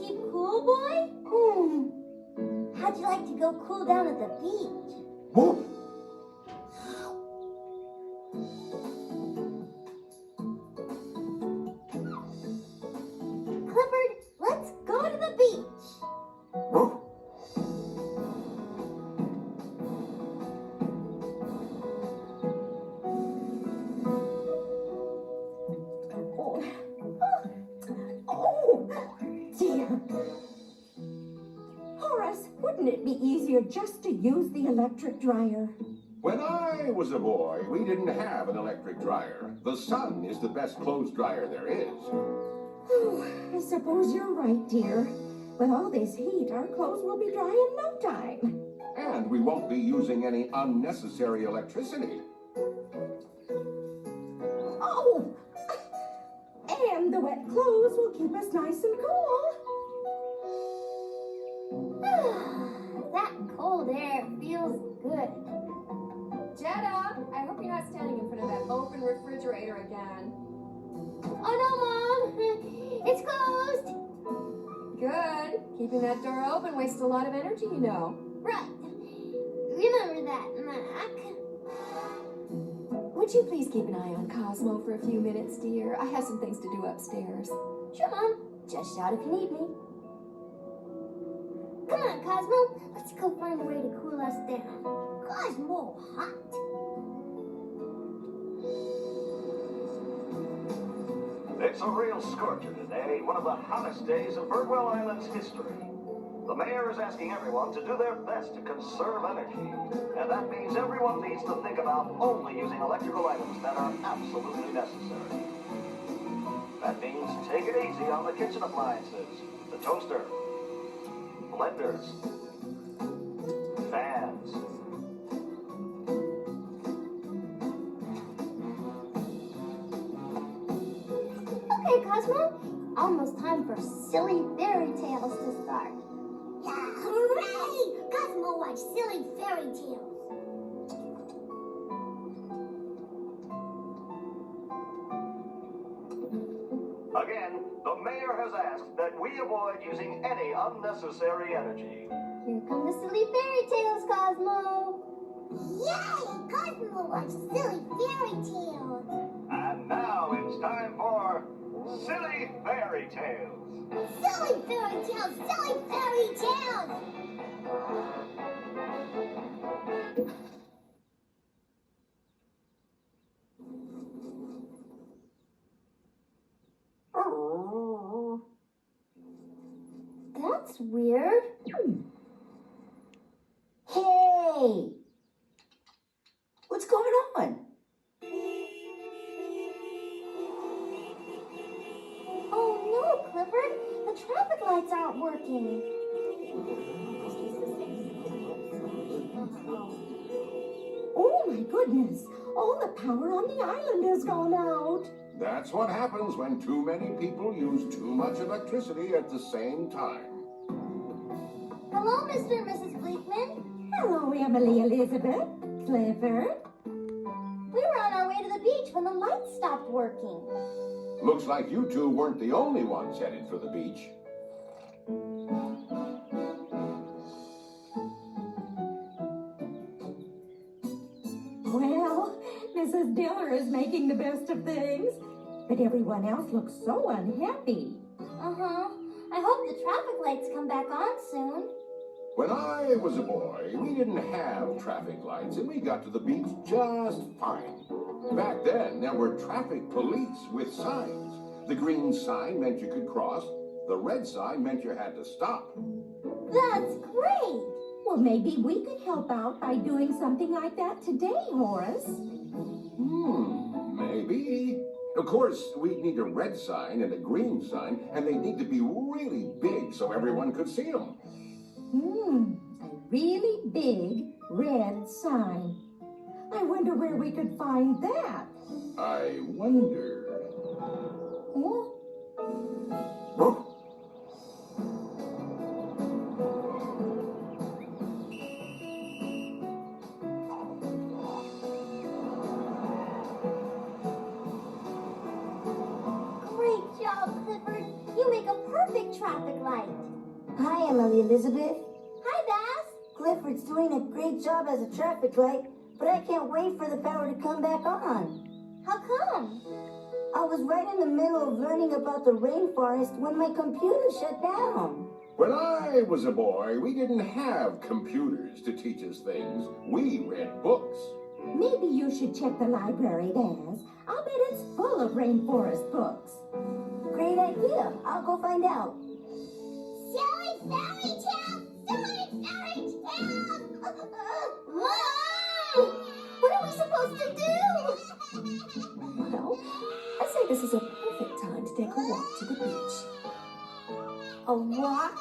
keep cool, boy? How'd you like to go cool down at the beach? Whoa. Clifford, let's go to the beach. Whoa. Dear. Horace, wouldn't it be easier just to use the electric dryer? When I was a boy, we didn't have an electric dryer. The sun is the best clothes dryer there is. Oh, I suppose you're right, dear. With all this heat, our clothes will be dry in no time. And we won't be using any unnecessary electricity. Oh! And the wet clothes will keep us nice and cool. That cold air feels good. Jetta, I hope you're not standing in front of that open refrigerator again. Oh no, Mom! It's closed! Good. Keeping that door open wastes a lot of energy, you know. Right. Remember that, Mac. Would you please keep an eye on Cosmo for a few minutes, dear? I have some things to do upstairs. Sure, Mom. Just shout if you need me. Come on, Cosmo. Let's go find a way to cool us down. Cosmo hot. It's a real scorcher today, one of the hottest days in Birdwell Island's history. The mayor is asking everyone to do their best to conserve energy. And that means everyone needs to think about only using electrical items that are absolutely necessary. That means take it easy on the kitchen appliances, the toaster, blenders, fans. Okay, Cosmo. Almost time for Silly Fairy Tales to start. Yeah, hooray! Cosmo watch Silly Fairy Tales. Again, the mayor has asked that we avoid using any unnecessary energy. Here come the Silly Fairy Tales, Cosmo. Yay! Cosmo watch Silly Fairy Tales. And now it's time for Silly Fairy Tales. Silly Fairy Tales! Silly Fairy Tales! That's weird. Hey! What's going on? Oh no, Clifford! The traffic lights aren't working. Oh my goodness! All the power on the island has gone out. That's what happens when too many people use too much electricity at the same time. Hello, Mr. and Mrs. Bleakman. Hello, Emily Elizabeth. Clifford. We were on our way to the beach when the lights stopped working. Looks like you two weren't the only ones headed for the beach. Well, Mrs. Diller is making the best of things, but everyone else looks so unhappy. Uh-huh. I hope the traffic lights come back on soon. When I was a boy, we didn't have traffic lights and we got to the beach just fine. Back then, there were traffic police with signs. The green sign meant you could cross. The red sign meant you had to stop. That's great! Well, maybe we could help out by doing something like that today, Horace. Maybe. Of course, we'd need a red sign and a green sign, and they need to be really big so everyone could see them. A really big red sign. I wonder where we could find that. I wonder. Oh, Whoa. Great job, Clifford. You make a perfect traffic light. light. Hi, Emily Elizabeth. Hi, Bass. Clifford's doing a great job as a traffic light, but I can't wait for the power to come back on. How come? I was right in the middle of learning about the rainforest when my computer shut down. When I was a boy, we didn't have computers to teach us things. We read books. Maybe you should check the library, Baz. I'll bet it's full of rainforest books. Great idea. I'll go find out. Silly fairy tale! Silly fairy tale! What are we supposed to do? Well, I say this is a perfect time to take a walk to the beach. A walk?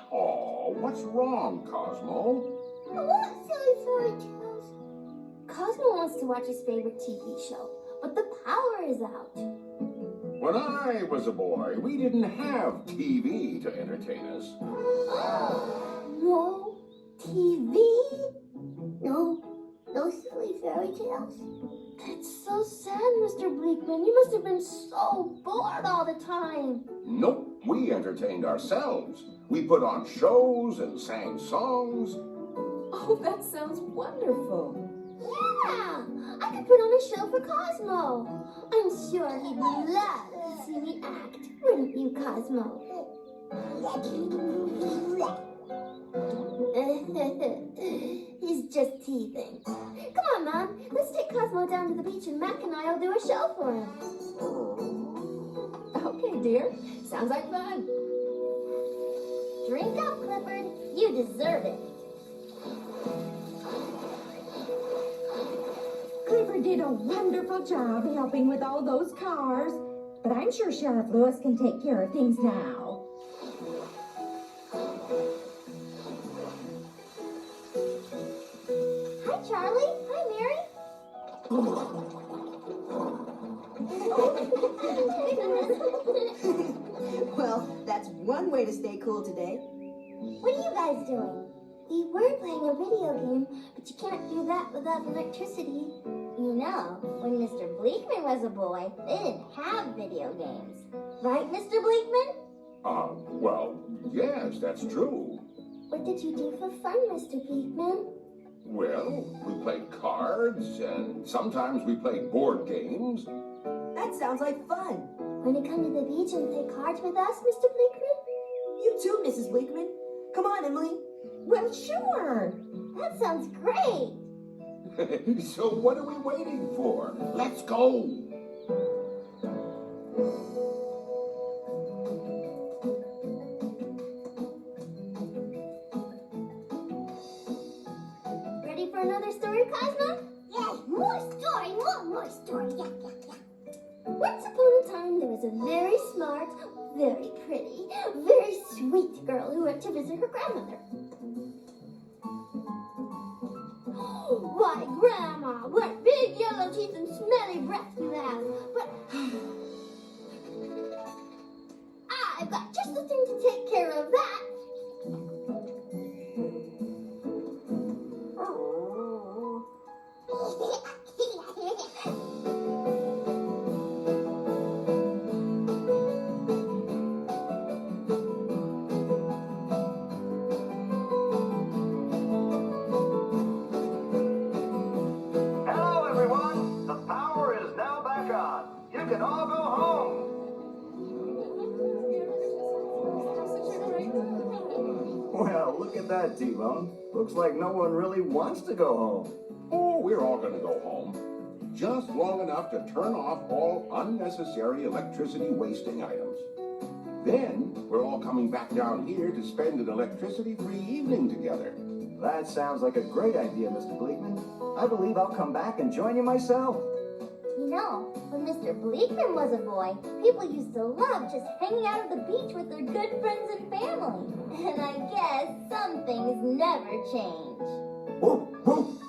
Oh, what's wrong, Cosmo? I want silly fairy tales. Cosmo wants to watch his favorite TV show, but the power is out. When I was a boy, we didn't have TV to entertain us. No TV? No silly fairy tales? That's so sad, Mr. Bleakman. You must have been so bored all the time. Nope, we entertained ourselves. We put on shows and sang songs. Oh, that sounds wonderful. Yeah, I could put on a show for Cosmo. I'm sure he'd love to see me act, wouldn't you, Cosmo? He's just teasing. Come on, Mom. Let's take Cosmo down to the beach and Mac and I will do a show for him. Okay, dear. Sounds like fun. Drink up, Clifford. You deserve it. Clifford did a wonderful job helping with all those cars, but I'm sure Sheriff Lewis can take care of things now. Hi, Charlie. Hi, Mary. Well, that's one way to stay cool today. What are you guys doing? We were playing a video game, but you can't do that without electricity. You know, when Mr. Bleakman was a boy, they didn't have video games. Right, Mr. Bleakman? Well, yes, that's true. What did you do for fun, Mr. Bleakman? Well, we played cards, and sometimes we played board games. That sounds like fun. Want to come to the beach and play cards with us, Mr. Bleakman? You too, Mrs. Bleakman. Come on, Emily. Well, sure. That sounds great. So what are we waiting for? Let's go. Ready for another story, Cosmo? Yes, more story, more story. Yeah. Once upon a time, there was a very smart, very pretty, very sweet girl who went to visit her grandmother. Why, Grandma, what big yellow teeth and smelly breath you have. But I've got just the thing to take care of that. Hello, everyone. The power is now back on. You can all go home. Well, look at that, T-Bone. Looks like no one really wants to go home. Oh, we're all going to go home. Just long enough to turn off all unnecessary electricity wasting items. Then we're all coming back down here to spend an electricity-free evening together. That sounds like a great idea, Mr. Bleakman. I believe I'll come back and join you myself. You know, when Mr. Bleakman was a boy, people used to love just hanging out at the beach with their good friends and family. And I guess some things never change. Whoop, whoop.